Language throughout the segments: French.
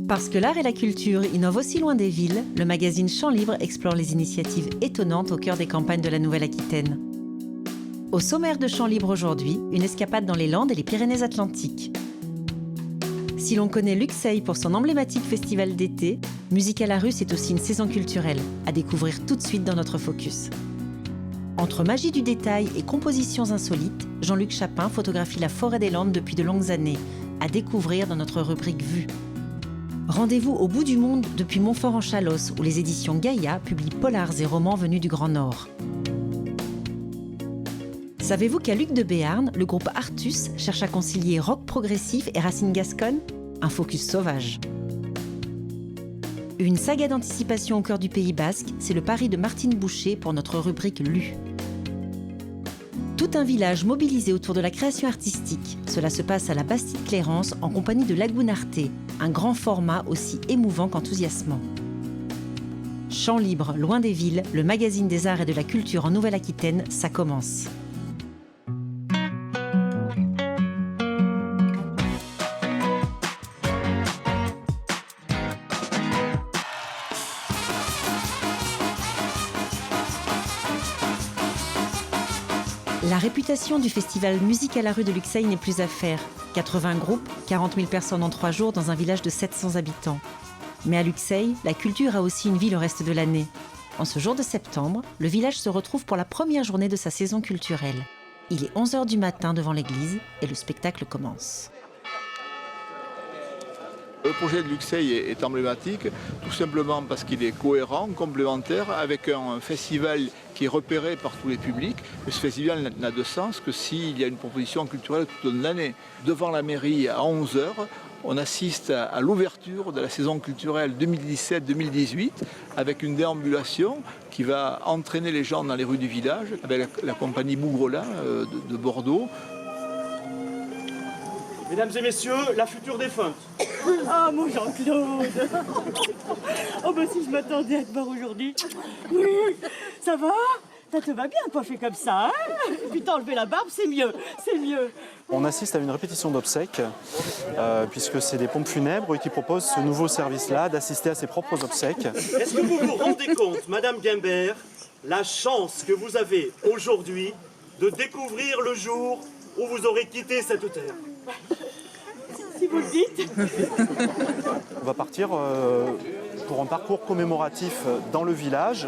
Parce que l'art et la culture innovent aussi loin des villes, le magazine Champs Libres explore les initiatives étonnantes au cœur des campagnes de la Nouvelle-Aquitaine. Au sommaire de Champs Libres aujourd'hui, une escapade dans les Landes et les Pyrénées-Atlantiques. Si l'on connaît Luxeuil pour son emblématique festival d'été, Musique à la rue, c'est aussi une saison culturelle, à découvrir tout de suite dans notre focus. Entre magie du détail et compositions insolites, Jean-Luc Chapin photographie la forêt des Landes depuis de longues années, à découvrir dans notre rubrique Vue. Rendez-vous au bout du monde depuis Montfort-en-Chalosse, où les éditions Gaïa publient polars et romans venus du Grand Nord. Savez-vous qu'à Luc de Béarn, le groupe Artus cherche à concilier rock progressif et racines gasconnes? Un focus sauvage. Une saga d'anticipation au cœur du Pays Basque, c'est le pari de Martine Boucher pour notre rubrique Lu. Tout un village mobilisé autour de la création artistique. Cela se passe à la Bastide-Clérance en compagnie de Lagoon Arte, un grand format aussi émouvant qu'enthousiasmant. Champs Libres, loin des villes, le magazine des arts et de la culture en Nouvelle-Aquitaine, ça commence. La réputation du festival Musique à la rue de Luxeuil n'est plus à faire. 80 groupes, 40 000 personnes en 3 jours dans un village de 700 habitants. Mais à Luxeuil, la culture a aussi une vie le reste de l'année. En ce jour de septembre, le village se retrouve pour la première journée de sa saison culturelle. Il est 11h du matin devant l'église et le spectacle commence. Le projet de Luxeuil est emblématique, tout simplement parce qu'il est cohérent, complémentaire, avec un festival qui est repéré par tous les publics. Et ce festival n'a de sens que s'il y a une proposition culturelle tout au long de l'année. Devant la mairie, à 11h, on assiste à l'ouverture de la saison culturelle 2017-2018, avec une déambulation qui va entraîner les gens dans les rues du village, avec la compagnie Bougrelin de Bordeaux. Mesdames et messieurs, la future défunte. Ah, mon Jean-Claude. Oh, ben si je m'attendais à te voir aujourd'hui. Oui, ça va? Ça te va bien, pas fait comme ça, hein? Et puis t'as enlevé la barbe, c'est mieux, c'est mieux. On assiste à une répétition d'obsèques, puisque c'est des pompes funèbres qui proposent ce nouveau service-là, d'assister à ses propres obsèques. Est-ce que vous vous rendez compte, Madame Guimbert, la chance que vous avez aujourd'hui de découvrir le jour où vous aurez quitté cette terre? Si vous le dites. On va partir pour un parcours commémoratif dans le village,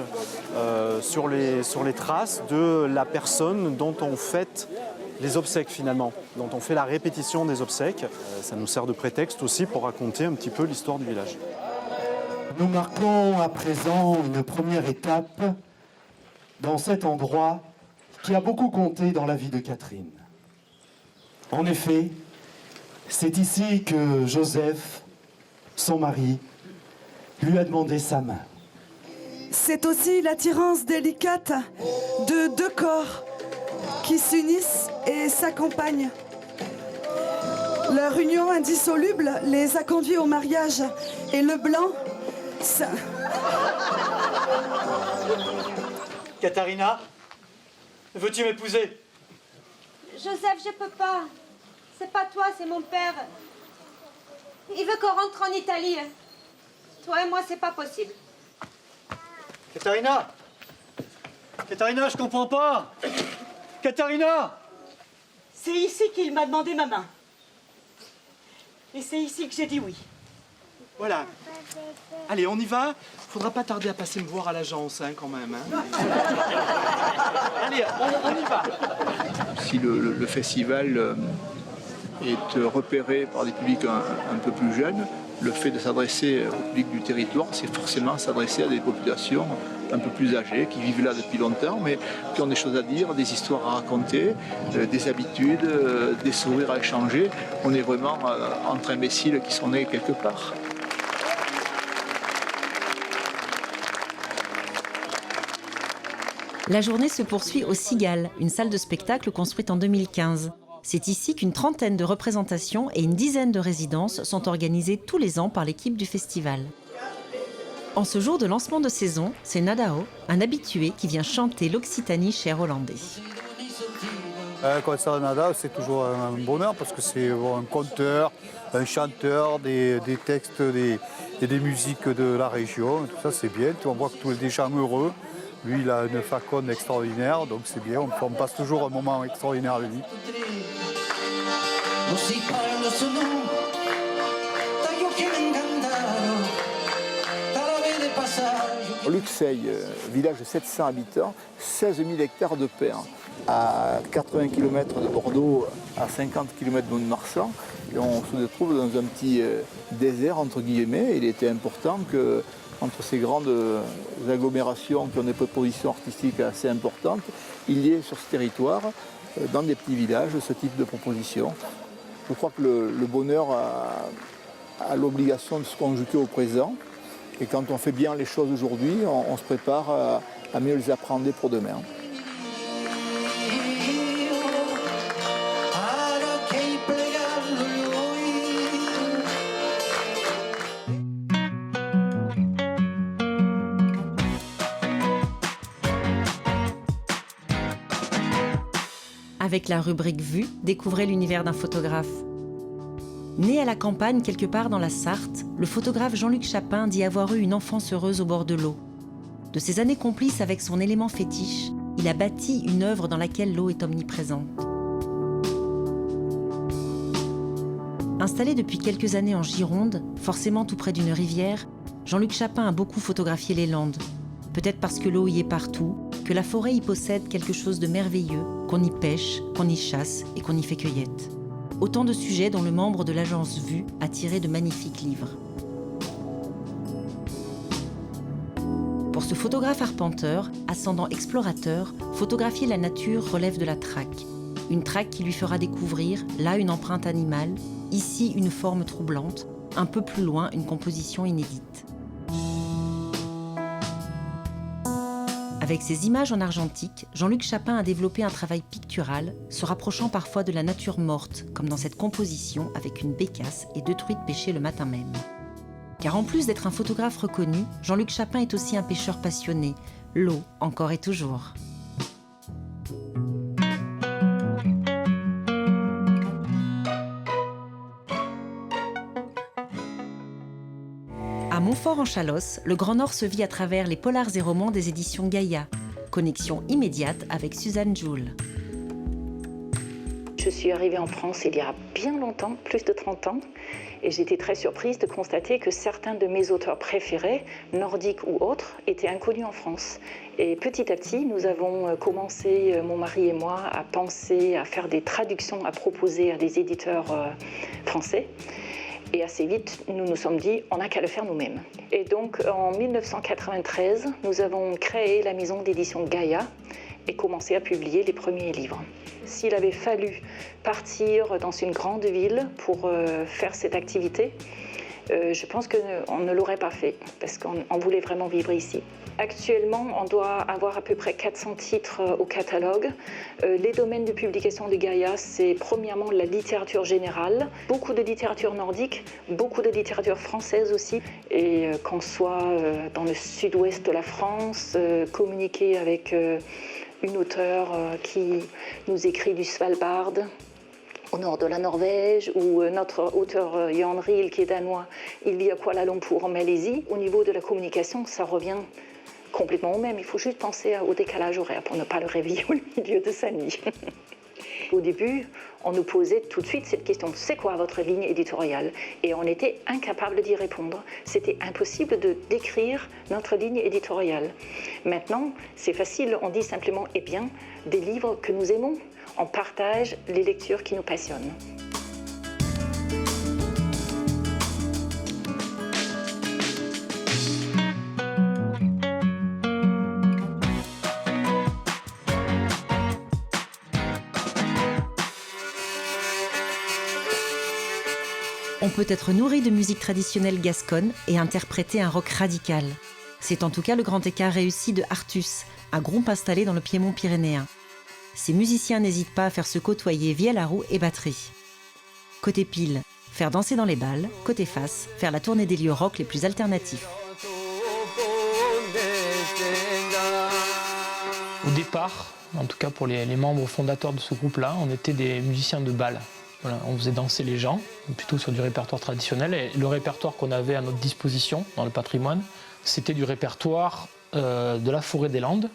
sur les traces de la personne dont on fête les obsèques finalement, dont on fait la répétition des obsèques. Ça nous sert de prétexte aussi pour raconter un petit peu l'histoire du village. Nous marquons à présent une première étape dans cet endroit qui a beaucoup compté dans la vie de Catherine. En effet, c'est ici que Joseph, son mari, lui a demandé sa main. C'est aussi l'attirance délicate de deux corps qui s'unissent et s'accompagnent. Leur union indissoluble les a conduits au mariage. Et le blanc, ça... Katharina, veux-tu m'épouser? Joseph, je peux pas. C'est pas toi, c'est mon père. Il veut qu'on rentre en Italie. Toi et moi, c'est pas possible. Katharina! Katharina, je comprends pas! Katharina! C'est ici qu'il m'a demandé ma main. Et c'est ici que j'ai dit oui. Voilà. Allez, on y va. Faudra pas tarder à passer me voir à l'agence, hein, quand même. Hein. Allez, on y va. Si le festival est repéré par des publics un peu plus jeunes, le fait de s'adresser au public du territoire, c'est forcément s'adresser à des populations un peu plus âgées, qui vivent là depuis longtemps, mais qui ont des choses à dire, des histoires à raconter, des habitudes, des sourires à échanger. On est vraiment entre imbéciles qui sont nés quelque part. La journée se poursuit au Cigale, une salle de spectacle construite en 2015. C'est ici qu'une trentaine de représentations et une dizaine de résidences sont organisées tous les ans par l'équipe du festival. En ce jour de lancement de saison, c'est Nadao, un habitué qui vient chanter l'Occitanie chère Hollandais. Concert Nada, c'est toujours un bonheur parce que c'est un conteur, un chanteur, des textes et des musiques de la région. Tout ça, c'est bien. On voit que tous les gens heureux. Lui, il a une faconde extraordinaire, donc c'est bien. On passe toujours un moment extraordinaire avec lui. Luxeuil, village de 700 habitants, 16 000 hectares de pins. À 80 km de Bordeaux, à 50 km de Mont-de-Marsan. Et on se retrouve dans un petit désert, entre guillemets. Il était important que, entre ces grandes agglomérations qui ont des propositions artistiques assez importantes, il y ait sur ce territoire, dans des petits villages, ce type de propositions. Je crois que le bonheur a l'obligation de se conjuguer au présent. Et quand on fait bien les choses aujourd'hui, on se prépare à mieux les appréhender pour demain. Avec la rubrique Vue, découvrez l'univers d'un photographe. Né à la campagne quelque part dans la Sarthe, le photographe Jean-Luc Chapin dit avoir eu une enfance heureuse au bord de l'eau. De ses années complices avec son élément fétiche, il a bâti une œuvre dans laquelle l'eau est omniprésente. Installé depuis quelques années en Gironde, forcément tout près d'une rivière, Jean-Luc Chapin a beaucoup photographié les Landes. Peut-être parce que l'eau y est partout, que la forêt y possède quelque chose de merveilleux, qu'on y pêche, qu'on y chasse et qu'on y fait cueillette. Autant de sujets dont le membre de l'agence Vue a tiré de magnifiques livres. Pour ce photographe arpenteur, ascendant explorateur, photographier la nature relève de la traque. Une traque qui lui fera découvrir, là une empreinte animale, ici une forme troublante, un peu plus loin une composition inédite. Avec ses images en argentique, Jean-Luc Chapin a développé un travail pictural, se rapprochant parfois de la nature morte, comme dans cette composition avec une bécasse et 2 truites pêchées le matin même. Car en plus d'être un photographe reconnu, Jean-Luc Chapin est aussi un pêcheur passionné. L'eau, encore et toujours. À Montfort-en-Chalosse, le Grand Nord se vit à travers les polars et romans des éditions Gaïa. Connexion immédiate avec Suzanne Joule. Je suis arrivée en France il y a bien longtemps, plus de 30 ans, et j'étais très surprise de constater que certains de mes auteurs préférés, nordiques ou autres, étaient inconnus en France. Et petit à petit, nous avons commencé, mon mari et moi, à penser, à faire des traductions, à proposer à des éditeurs français. Et assez vite, nous nous sommes dit, on n'a qu'à le faire nous-mêmes. Et donc, en 1993, nous avons créé la maison d'édition Gaïa et commencé à publier les premiers livres. S'il avait fallu partir dans une grande ville pour faire cette activité, je pense qu'on ne l'aurait pas fait, parce qu'on voulait vraiment vivre ici. Actuellement, on doit avoir à peu près 400 titres au catalogue. Les domaines de publication de Gaïa, c'est premièrement la littérature générale, beaucoup de littérature nordique, beaucoup de littérature française aussi. Et qu'on soit dans le sud-ouest de la France, communiquer avec une auteure qui nous écrit du Svalbard, au nord de la Norvège, ou notre auteur Jan Riel, qui est danois, il vit à Kuala Lumpur en Malaisie. Au niveau de la communication, ça revient complètement au même. Il faut juste penser au décalage horaire pour ne pas le réveiller au milieu de sa nuit. Au début, on nous posait tout de suite cette question, c'est quoi votre ligne éditoriale? Et on était incapable d'y répondre. C'était impossible de décrire notre ligne éditoriale. Maintenant, c'est facile, on dit simplement, eh bien, des livres que nous aimons. On partage les lectures qui nous passionnent. On peut être nourri de musique traditionnelle gasconne et interpréter un rock radical. C'est en tout cas le grand écart réussi de Artus, un groupe installé dans le Piémont pyrénéen. Ces musiciens n'hésitent pas à faire se côtoyer vielle à roue et batterie. Côté pile, faire danser dans les balles. Côté face, faire la tournée des lieux rock les plus alternatifs. Au départ, en tout cas pour les membres fondateurs de ce groupe-là, on était des musiciens de bal. Voilà, on faisait danser les gens, plutôt sur du répertoire traditionnel. Et le répertoire qu'on avait à notre disposition dans le patrimoine, c'était du répertoire de la forêt des Landes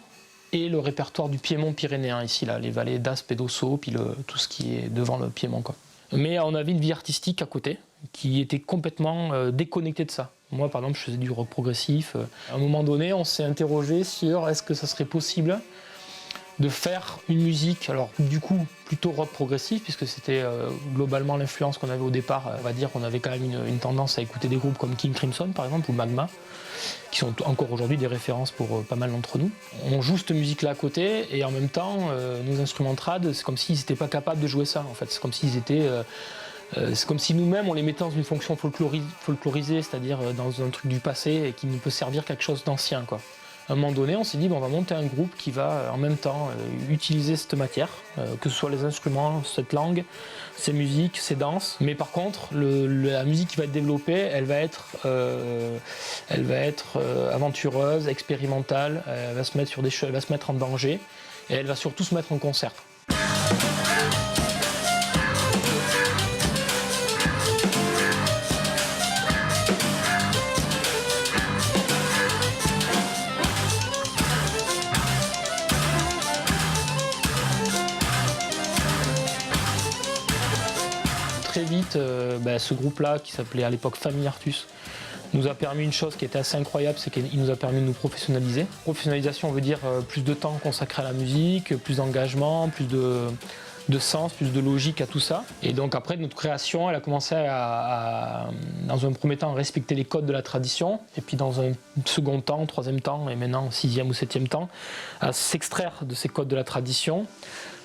et le répertoire du Piémont pyrénéen, ici, là, les vallées d'Aspe et d'Ossau, puis tout ce qui est devant le Piémont, quoi. Mais on avait une vie artistique à côté qui était complètement déconnectée de ça. Moi, par exemple, je faisais du rock progressif. À un moment donné, on s'est interrogé sur est-ce que ça serait possible de faire une musique, alors du coup plutôt rock progressif, puisque c'était globalement l'influence qu'on avait au départ. On va dire qu'on avait quand même une tendance à écouter des groupes comme King Crimson par exemple, ou Magma, qui sont encore aujourd'hui des références pour pas mal d'entre nous. On joue cette musique-là à côté, et en même temps, nos instruments trad, c'est comme s'ils n'étaient pas capables de jouer ça, en fait. C'est comme s'ils étaient... c'est comme si nous-mêmes, on les mettait dans une fonction folklorisée, c'est-à-dire dans un truc du passé, et qui ne peut servir quelque chose d'ancien, quoi. À un moment donné, on s'est dit, on va monter un groupe qui va en même temps utiliser cette matière, que ce soit les instruments, cette langue, ces musiques, ces danses. Mais par contre, la musique qui va être développée, elle va être aventureuse, expérimentale, elle va se mettre sur des choses, elle va se mettre en danger, et elle va surtout se mettre en concert. Très vite, ce groupe-là, qui s'appelait à l'époque Famille Artus, nous a permis une chose qui était assez incroyable, c'est qu'il nous a permis de nous professionnaliser. Professionnalisation veut dire plus de temps consacré à la musique, plus d'engagement, plus de sens, plus de logique à tout ça. Et donc après, notre création, elle a commencé à dans un premier temps, à respecter les codes de la tradition, et puis dans un second temps, troisième temps, et maintenant sixième ou septième temps, à s'extraire de ces codes de la tradition.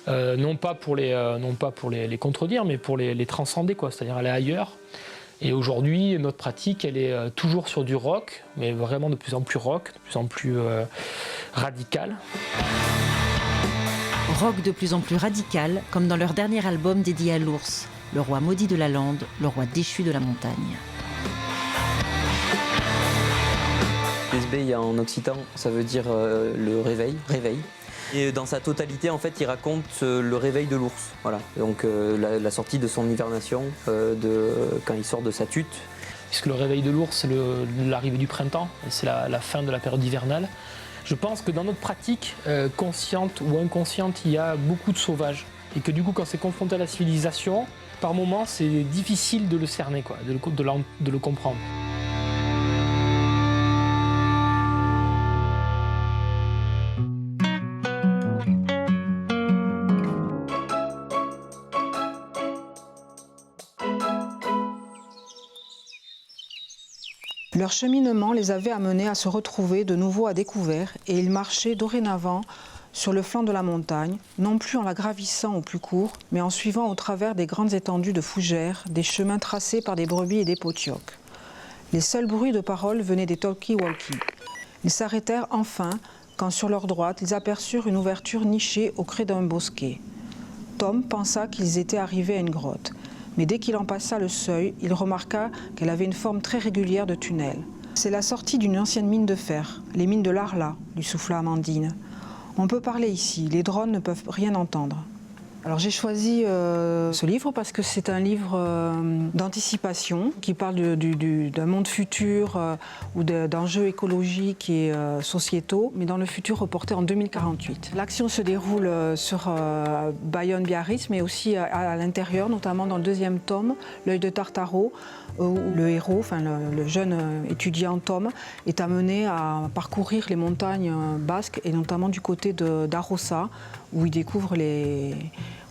Non pas pour les contredire, mais pour les transcender, quoi, c'est-à-dire aller ailleurs. Et aujourd'hui, notre pratique, elle est toujours sur du rock, mais vraiment de plus en plus rock, de plus en plus radical. Rock de plus en plus radical, comme dans leur dernier album dédié à l'ours, le roi maudit de la lande, le roi déchu de la montagne. L'esbey en occitan, ça veut dire le réveil. Et dans sa totalité, en fait, il raconte le réveil de l'ours. Voilà. Donc la sortie de son hibernation, quand il sort de sa tute. Puisque le réveil de l'ours, c'est l'arrivée du printemps, et c'est la fin de la période hivernale. Je pense que dans notre pratique, consciente ou inconsciente, il y a beaucoup de sauvage. Et que du coup, quand c'est confronté à la civilisation, par moments, c'est difficile de le cerner, quoi, de le comprendre. Leur cheminement les avait amenés à se retrouver de nouveau à découvert, et ils marchaient dorénavant sur le flanc de la montagne, non plus en la gravissant au plus court, mais en suivant au travers des grandes étendues de fougères, des chemins tracés par des brebis et des potiocs. Les seuls bruits de parole venaient des talkie-walkie. Ils s'arrêtèrent enfin quand sur leur droite ils aperçurent une ouverture nichée au creux d'un bosquet. Tom pensa qu'ils étaient arrivés à une grotte. Mais dès qu'il en passa le seuil, il remarqua qu'elle avait une forme très régulière de tunnel. « C'est la sortie d'une ancienne mine de fer, les mines de l'Arla », lui souffla Amandine. « On peut parler ici, les drones ne peuvent rien entendre. » Alors j'ai choisi ce livre parce que c'est un livre d'anticipation qui parle d'un monde futur ou d'enjeux écologiques et sociétaux, mais dans le futur reporté en 2048. L'action se déroule sur Bayonne-Biarritz, mais aussi à l'intérieur, notamment dans le deuxième tome, L'œil de Tartaro, où le héros, enfin le jeune étudiant Tom, est amené à parcourir les montagnes basques et notamment du côté d'Arosa, où il découvre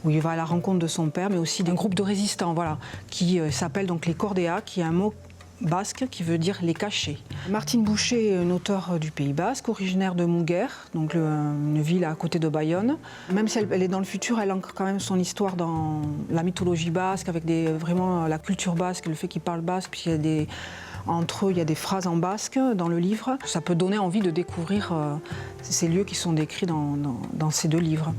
où il va à la rencontre de son père, mais aussi d'un groupe de résistants, voilà, qui s'appelle donc les Cordea, qui est un mot basque qui veut dire les cachés. Martine Boucher est une auteure du Pays Basque, originaire de Muguer, donc une ville à côté de Bayonne. Même si elle est dans le futur, elle ancre quand même son histoire dans la mythologie basque, avec vraiment la culture basque, le fait qu'ils parlent basque, puis entre eux, il y a des phrases en basque dans le livre. Ça peut donner envie de découvrir ces lieux qui sont décrits dans ces deux livres.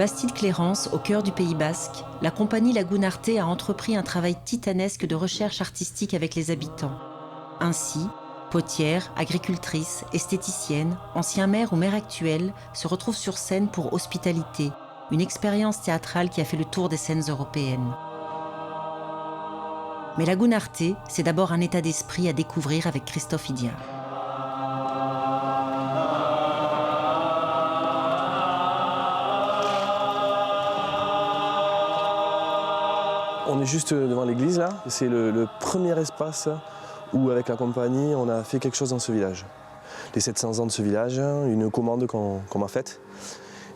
Bastide-Clérance, au cœur du Pays Basque, la compagnie Lagoune Arte a entrepris un travail titanesque de recherche artistique avec les habitants. Ainsi, potières, agricultrices, esthéticiennes, anciens maires ou maires actuels se retrouvent sur scène pour Hospitalité, une expérience théâtrale qui a fait le tour des scènes européennes. Mais Lagoune Arte, c'est d'abord un état d'esprit à découvrir avec Christophe Idiard. On est juste devant l'église là, c'est le premier espace où avec la compagnie on a fait quelque chose dans ce village. Les 700 ans de ce village, une commande qu'on m'a faite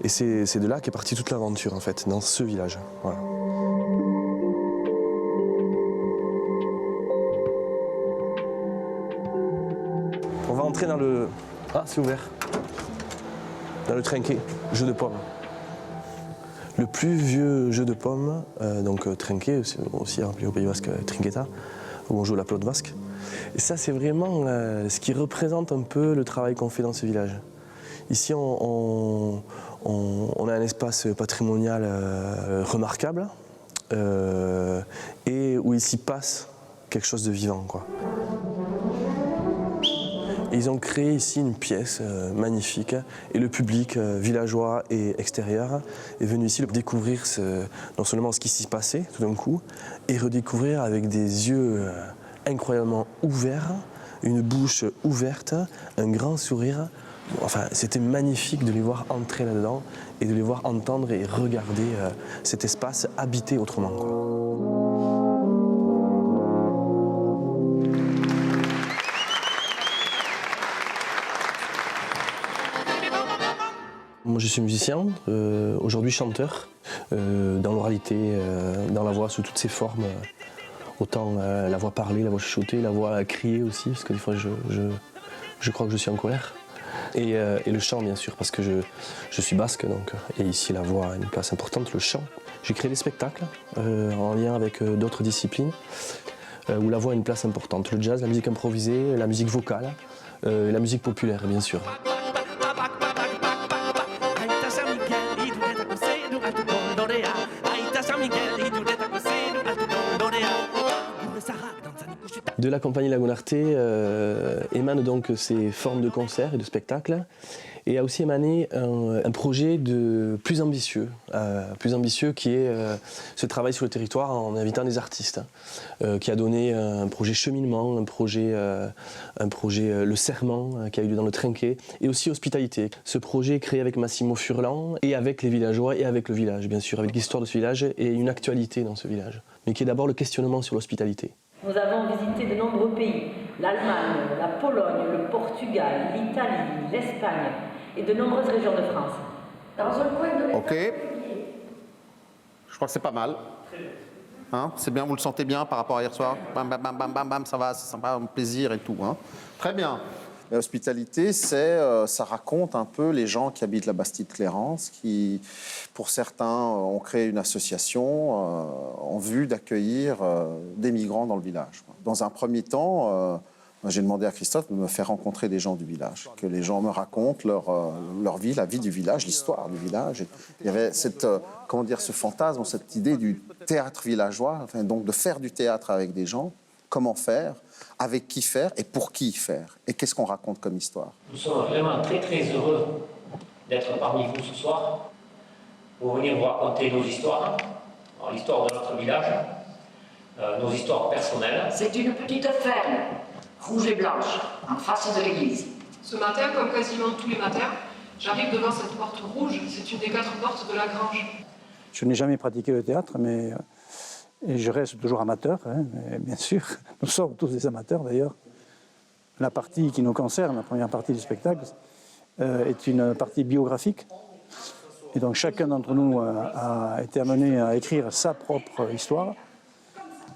et c'est de là qu'est partie toute l'aventure en fait, dans ce village. Voilà. On va entrer dans le... Ah, c'est ouvert. Dans le trinquet, jeu de pommes. Le plus vieux jeu de pommes, donc trinquet, aussi appelé au Pays Basque trinqueta, où on joue la pelote basque. Et ça, c'est vraiment ce qui représente un peu le travail qu'on fait dans ce village. Ici, on a un espace patrimonial remarquable et où il s'y passe quelque chose de vivant, quoi. Et ils ont créé ici une pièce magnifique et le public villageois et extérieur est venu ici découvrir non seulement ce qui s'y passait tout d'un coup, et redécouvrir avec des yeux incroyablement ouverts, une bouche ouverte, un grand sourire. Enfin, c'était magnifique de les voir entrer là-dedans et de les voir entendre et regarder cet espace habité autrement, quoi. Moi je suis musicien, aujourd'hui chanteur, dans l'oralité, dans la voix sous toutes ses formes, autant la voix parlée, la voix chuchotée, la voix criée aussi, parce que des fois je crois que je suis en colère. Et le chant bien sûr, parce que je suis basque, donc, et ici la voix a une place importante, le chant. J'ai créé des spectacles en lien avec d'autres disciplines, où la voix a une place importante. Le jazz, la musique improvisée, la musique vocale, la musique populaire bien sûr. De la compagnie Lagoune Arte émanent donc ces formes de concerts et de spectacles et a aussi émané un projet plus ambitieux qui est ce travail sur le territoire en invitant des artistes, qui a donné un projet cheminement, un projet Le Serment qui a eu lieu dans le Trinquet et aussi Hospitalité. Ce projet est créé avec Massimo Furlan et avec les villageois et avec le village bien sûr, avec l'histoire de ce village et une actualité dans ce village, mais qui est d'abord le questionnement sur l'hospitalité. Nous avons visité de nombreux pays, l'Allemagne, la Pologne, le Portugal, l'Italie, l'Espagne et de nombreuses régions de France. Dans un coin de l'État. Ok. Je crois que c'est pas mal. Hein, c'est bien, vous le sentez bien par rapport à hier soir. Bam, bam, bam, bam, bam, bam, ça va, c'est sympa, un plaisir et tout. Hein. Très bien. L'hospitalité, ça raconte un peu les gens qui habitent la Bastide-Clérance, qui, pour certains, ont créé une association en vue d'accueillir des migrants dans le village. Dans un premier temps, j'ai demandé à Christophe de me faire rencontrer des gens du village, que les gens me racontent leur vie, la vie du village, l'histoire du village. Et il y avait ce fantasme, cette idée du théâtre villageois, enfin, donc de faire du théâtre avec des gens. Comment faire, avec qui faire et pour qui faire. Et qu'est-ce qu'on raconte comme histoire. Nous sommes vraiment très très heureux d'être parmi vous ce soir pour venir vous raconter nos histoires, l'histoire de notre village, nos histoires personnelles. C'est une petite ferme, rouge et blanche, en face de l'église. Ce matin, comme quasiment tous les matins, j'arrive devant cette porte rouge. C'est une des 4 portes de la grange. Je n'ai jamais pratiqué le théâtre, mais... Et je reste toujours amateur, hein, bien sûr. Nous sommes tous des amateurs d'ailleurs. La partie qui nous concerne, la première partie du spectacle, est une partie biographique. Et donc chacun d'entre nous a été amené à écrire sa propre histoire.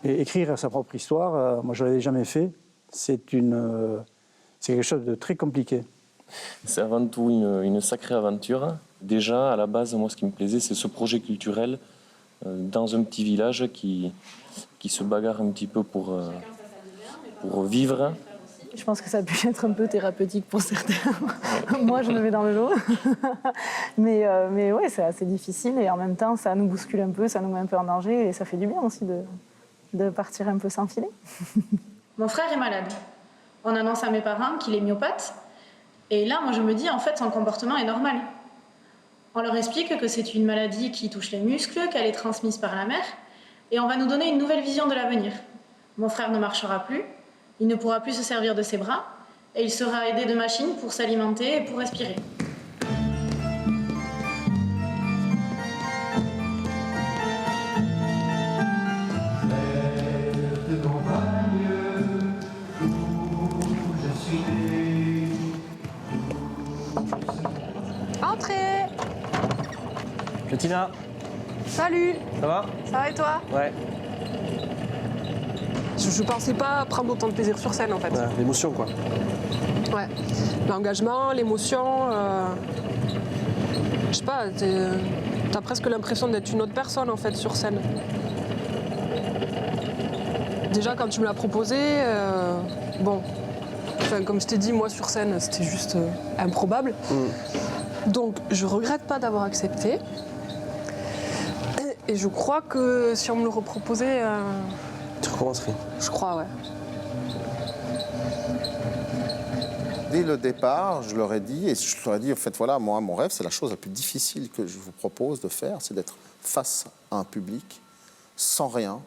Et écrire sa propre histoire, moi je ne l'avais jamais fait, c'est quelque chose de très compliqué. C'est avant tout une sacrée aventure. Déjà, à la base, moi ce qui me plaisait, c'est ce projet culturel dans un petit village qui se bagarre un petit peu pour vivre Je pense que ça a pu être un peu thérapeutique pour certains. Moi, je me mets dans le lot. Mais ouais, c'est assez difficile et en même temps, ça nous bouscule un peu, ça nous met un peu en danger et ça fait du bien aussi de partir un peu sans filet. Mon frère est malade. On annonce à mes parents qu'il est myopathe. Et là, moi, je me dis, en fait, son comportement est normal. On leur explique que c'est une maladie qui touche les muscles, qu'elle est transmise par la mère. Et on va nous donner une nouvelle vision de l'avenir. Mon frère ne marchera plus, il ne pourra plus se servir de ses bras, et il sera aidé de machines pour s'alimenter et pour respirer. Entrez! Tina. Salut! Ça va? Ça va et toi? Ouais. Je pensais pas prendre autant de plaisir sur scène en fait. Ouais, l'émotion quoi. Ouais. L'engagement, l'émotion. Je sais pas, t'as presque l'impression d'être une autre personne en fait sur scène. Déjà quand tu me l'as proposé, bon. Enfin, comme je t'ai dit, moi sur scène, c'était juste improbable. Donc je regrette pas d'avoir accepté. Et je crois que si on me le reproposait... Tu recommencerais? Je crois, ouais. Dès le départ, je leur ai dit, et je leur ai dit, en fait, voilà, moi, mon rêve, c'est la chose la plus difficile que je vous propose de faire, c'est d'être face à un public, sans rien,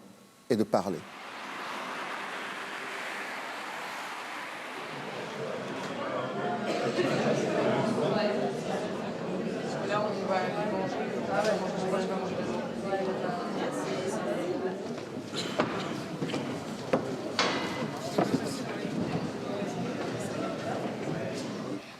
et de parler.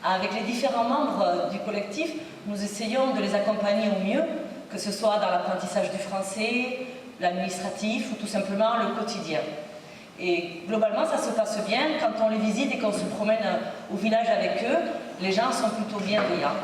Avec les différents membres du collectif, nous essayons de les accompagner au mieux, que ce soit dans l'apprentissage du français, l'administratif ou tout simplement le quotidien. Et globalement, ça se passe bien. Quand on les visite et qu'on se promène au village avec eux, les gens sont plutôt bienveillants.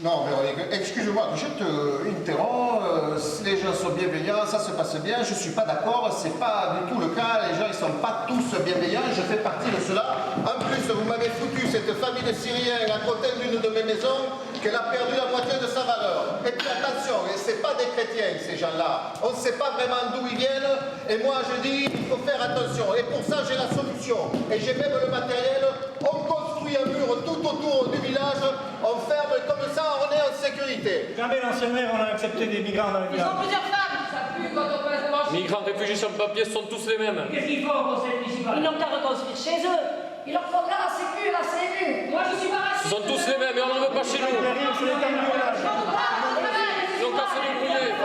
Non, Véronique, excuse-moi, je te interromps. Les gens sont bienveillants, ça se passe bien. Je ne suis pas d'accord, c'est pas du tout le cas. Les gens, ils ne sont pas tous bienveillants. Je fais partie de cela. En plus, vous m'avez foutu cette famille de Syriens à côté d'une de mes maisons qu'elle a perdu la moitié de sa valeur. Et puis attention, ce n'est pas des chrétiens, ces gens-là. On ne sait pas vraiment d'où ils viennent. Et moi, je dis, il faut faire attention. Et pour ça, j'ai la solution. Et j'ai même le matériel. On construit un mur tout autour du village. On ferme comme ça, on est en sécurité. Jamais l'ancien maire, on a accepté des migrants dans le village. Ils sont plusieurs femmes, ça pue quand on passe devant. Migrants, réfugiés sans papier sont tous les mêmes. Qu'est-ce qu'il faut au conseil municipal? Ils n'ont qu'à reconstruire chez eux. Il leur faudra la sécu, la CMU. Moi, je suis pas raciste. Ils sont tous les mêmes et on n'en veut pas chez nous. Ils n'ont qu'à se débrouiller.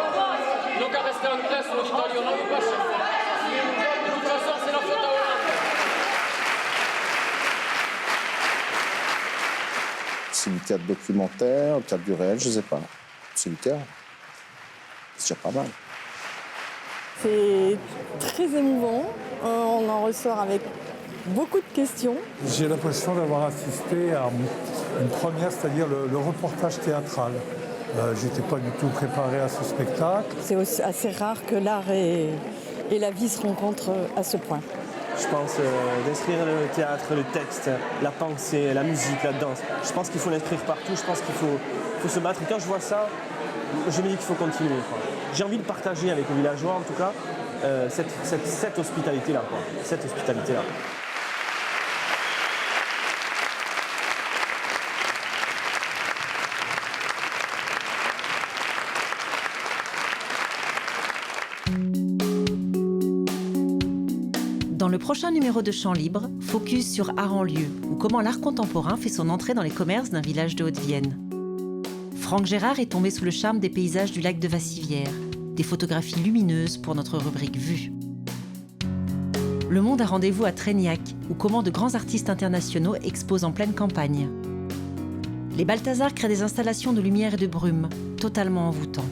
Ils n'ont qu'à rester en Grèce ou en Italie, on n'en veut pas chez nous. De toute façon, c'est la faute à Hollande. C'est du théâtre documentaire, du théâtre du réel, je ne sais pas. C'est du théâtre. C'est déjà pas mal. C'est très émouvant. On en ressort avec beaucoup de questions. J'ai l'impression d'avoir assisté à une première, c'est-à-dire le reportage théâtral. J'étais pas du tout préparé à ce spectacle. C'est aussi assez rare que l'art et la vie se rencontrent à ce point. Je pense d'inscrire le théâtre, le texte, la pensée, la musique, la danse. Je pense qu'il faut l'inscrire partout, je pense qu'il faut se battre. Et quand je vois ça, je me dis qu'il faut continuer. J'ai envie de partager avec les villageois, en tout cas, cette hospitalité-là. Cette hospitalité-là. Dans le prochain numéro de Chant Libre, focus sur Art en lieu, ou comment l'art contemporain fait son entrée dans les commerces d'un village de Haute-Vienne. Franck Gérard est tombé sous le charme des paysages du lac de Vassivière, des photographies lumineuses pour notre rubrique Vue. Le Monde a rendez-vous à Traignac, où comment de grands artistes internationaux exposent en pleine campagne. Les Balthazar créent des installations de lumière et de brume, totalement envoûtants.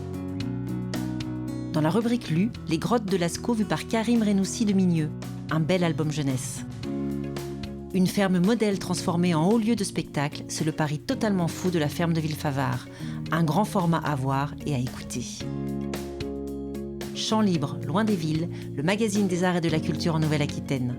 Dans la rubrique Lue, les grottes de Lascaux vues par Karim Renoussi de Migneux, un bel album jeunesse. Une ferme modèle transformée en haut lieu de spectacle, c'est le pari totalement fou de la ferme de Villefavard, un grand format à voir et à écouter. Chant Libre, loin des villes, le magazine des arts et de la culture en Nouvelle-Aquitaine.